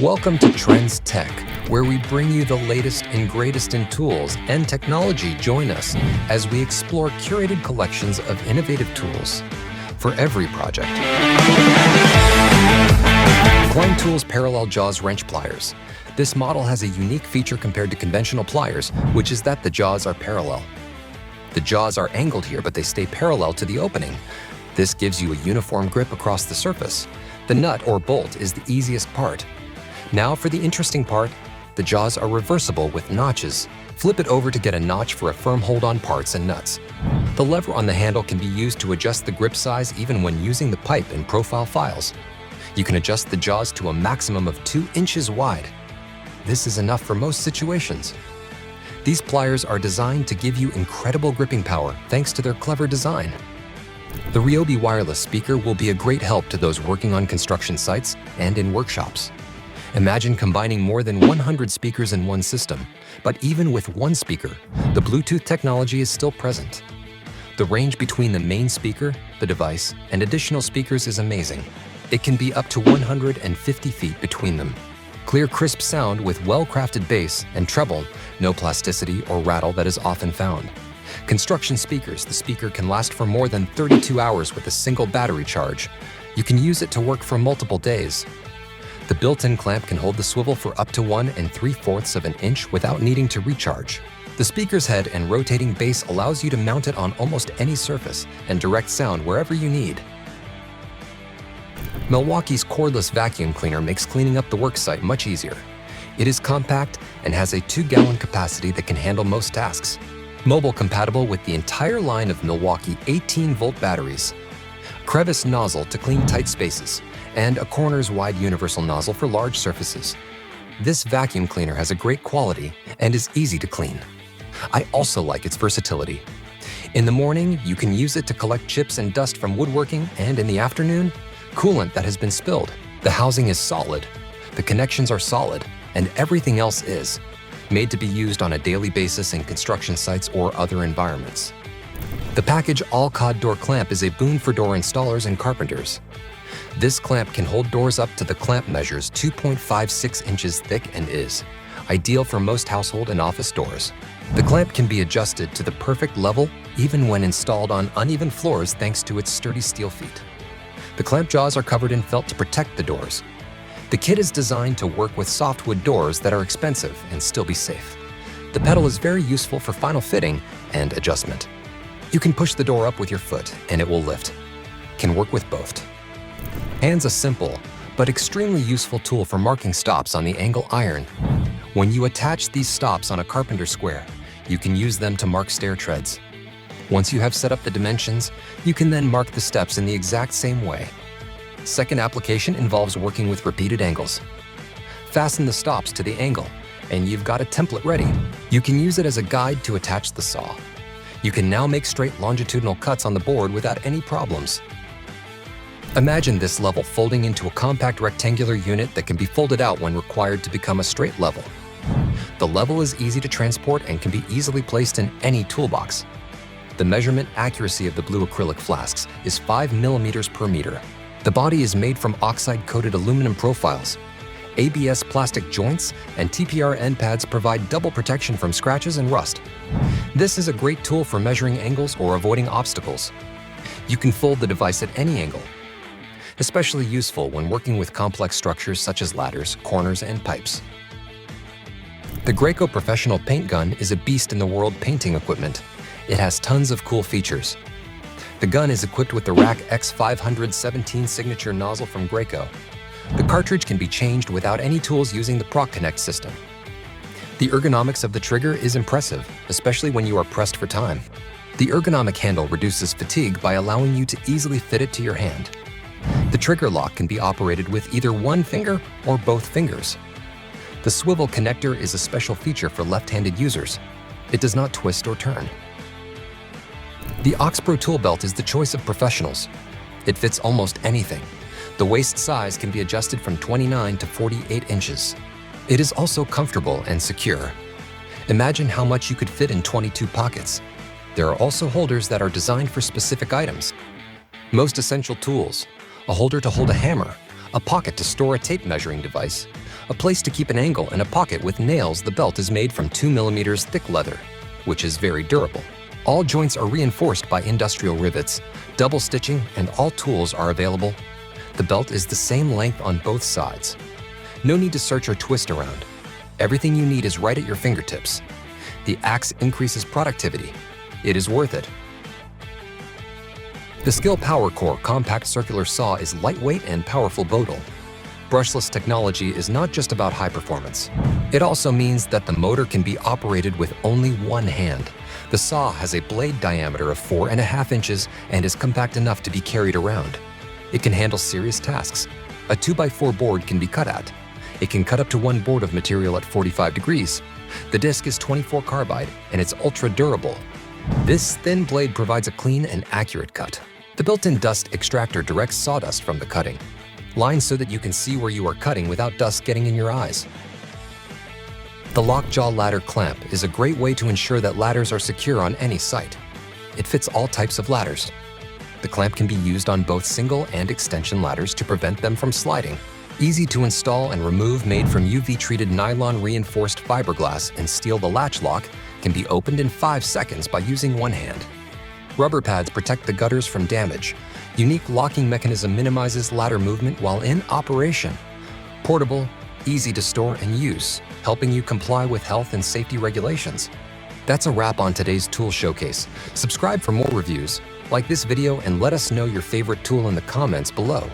Welcome to Trends Tech, where we bring you the latest and greatest in tools and technology. Join us as we explore curated collections of innovative tools for every project. CLIM Tools Parallel Jaws Wrench Pliers. This model has a unique feature compared to conventional pliers, which is that the jaws are parallel. The jaws are angled here, but they stay parallel to the opening. This gives you a uniform grip across the surface. The nut or bolt is the easiest part. Now for the interesting part, the jaws are reversible with notches. Flip it over to get a notch for a firm hold on parts and nuts. The lever on the handle can be used to adjust the grip size even when using the pipe in profile files. You can adjust the jaws to a maximum of 2 inches wide. This is enough for most situations. These pliers are designed to give you incredible gripping power thanks to their clever design. The Ryobi wireless speaker will be a great help to those working on construction sites and in workshops. Imagine combining more than 100 speakers in one system, but even with one speaker, the Bluetooth technology is still present. The range between the main speaker, the device, and additional speakers is amazing. It can be up to 150 feet between them. Clear, crisp sound with well-crafted bass and treble, no plasticity or rattle that is often found. Construction speakers, the speaker can last for more than 32 hours with a single battery charge. You can use it to work for multiple days. The built-in clamp can hold the swivel for up to 1 3/4 of an inch without needing to recharge. The speaker's head and rotating base allows you to mount it on almost any surface and direct sound wherever you need. Milwaukee's cordless vacuum cleaner makes cleaning up the worksite much easier. It is compact and has a 2-gallon capacity that can handle most tasks. Mobile compatible with the entire line of Milwaukee 18-volt batteries. Crevice nozzle to clean tight spaces, and a corners-wide universal nozzle for large surfaces. This vacuum cleaner has a great quality and is easy to clean. I also like its versatility. In the morning, you can use it to collect chips and dust from woodworking, and in the afternoon, coolant that has been spilled. The housing is solid, the connections are solid, and everything else is. Made to be used on a daily basis in construction sites or other environments. The package all-cod door clamp is a boon for door installers and carpenters. This clamp can hold doors up to the clamp measures 2.56 inches thick and is ideal for most household and office doors. The clamp can be adjusted to the perfect level even when installed on uneven floors thanks to its sturdy steel feet. The clamp jaws are covered in felt to protect the doors. The kit is designed to work with softwood doors that are expensive and still be safe. The pedal is very useful for final fitting and adjustment. You can push the door up with your foot and it will lift. Can work with both. Hand's a simple but extremely useful tool for marking stops on the angle iron. When you attach these stops on a carpenter square, you can use them to mark stair treads. Once you have set up the dimensions, you can then mark the steps in the exact same way. Second application involves working with repeated angles. Fasten the stops to the angle, and you've got a template ready. You can use it as a guide to attach the saw. You can now make straight longitudinal cuts on the board without any problems. Imagine this level folding into a compact rectangular unit that can be folded out when required to become a straight level. The level is easy to transport and can be easily placed in any toolbox. The measurement accuracy of the blue acrylic flasks is 5 millimeters per meter. The body is made from oxide-coated aluminum profiles. ABS plastic joints and TPR end pads provide double protection from scratches and rust. This is a great tool for measuring angles or avoiding obstacles. You can fold the device at any angle. Especially useful when working with complex structures such as ladders, corners, and pipes. The Graco Professional Paint Gun is a beast in the world painting equipment. It has tons of cool features. The gun is equipped with the Rack X517 signature nozzle from Graco. The cartridge can be changed without any tools using the Proc Connect system. The ergonomics of the trigger is impressive, especially when you are pressed for time. The ergonomic handle reduces fatigue by allowing you to easily fit it to your hand. The trigger lock can be operated with either one finger or both fingers. The swivel connector is a special feature for left-handed users. It does not twist or turn. The Oxb Tool Belt is the choice of professionals. It fits almost anything. The waist size can be adjusted from 29 to 48 inches. It is also comfortable and secure. Imagine how much you could fit in 22 pockets. There are also holders that are designed for specific items. Most essential tools: a holder to hold a hammer, a pocket to store a tape measuring device, a place to keep an angle, and a pocket with nails. The belt is made from 2 mm thick leather, which is very durable. All joints are reinforced by industrial rivets, double stitching, and all tools are available. The belt is the same length on both sides. No need to search or twist around. Everything you need is right at your fingertips. The axe increases productivity. It is worth it. The Skill Power Core compact circular saw is lightweight and powerful tool. Brushless technology is not just about high performance. It also means that the motor can be operated with only one hand. The saw has a blade diameter of 4.5 inches and is compact enough to be carried around. It can handle serious tasks. A 2x4 board can be cut at. It can cut up to one board of material at 45 degrees. The disc is 24 carbide and it's ultra durable. This thin blade provides a clean and accurate cut. The built-in dust extractor directs sawdust from the cutting, lined so that you can see where you are cutting without dust getting in your eyes. The lockjaw ladder clamp is a great way to ensure that ladders are secure on any site. It fits all types of ladders. The clamp can be used on both single and extension ladders to prevent them from sliding. Easy to install and remove, made from UV-treated nylon reinforced fiberglass and steel. The latch lock can be opened in 5 seconds by using one hand. Rubber pads protect the gutters from damage. Unique locking mechanism minimizes ladder movement while in operation. Portable, easy to store and use, helping you comply with health and safety regulations. That's a wrap on today's tool showcase. Subscribe for more reviews, like this video, and let us know your favorite tool in the comments below.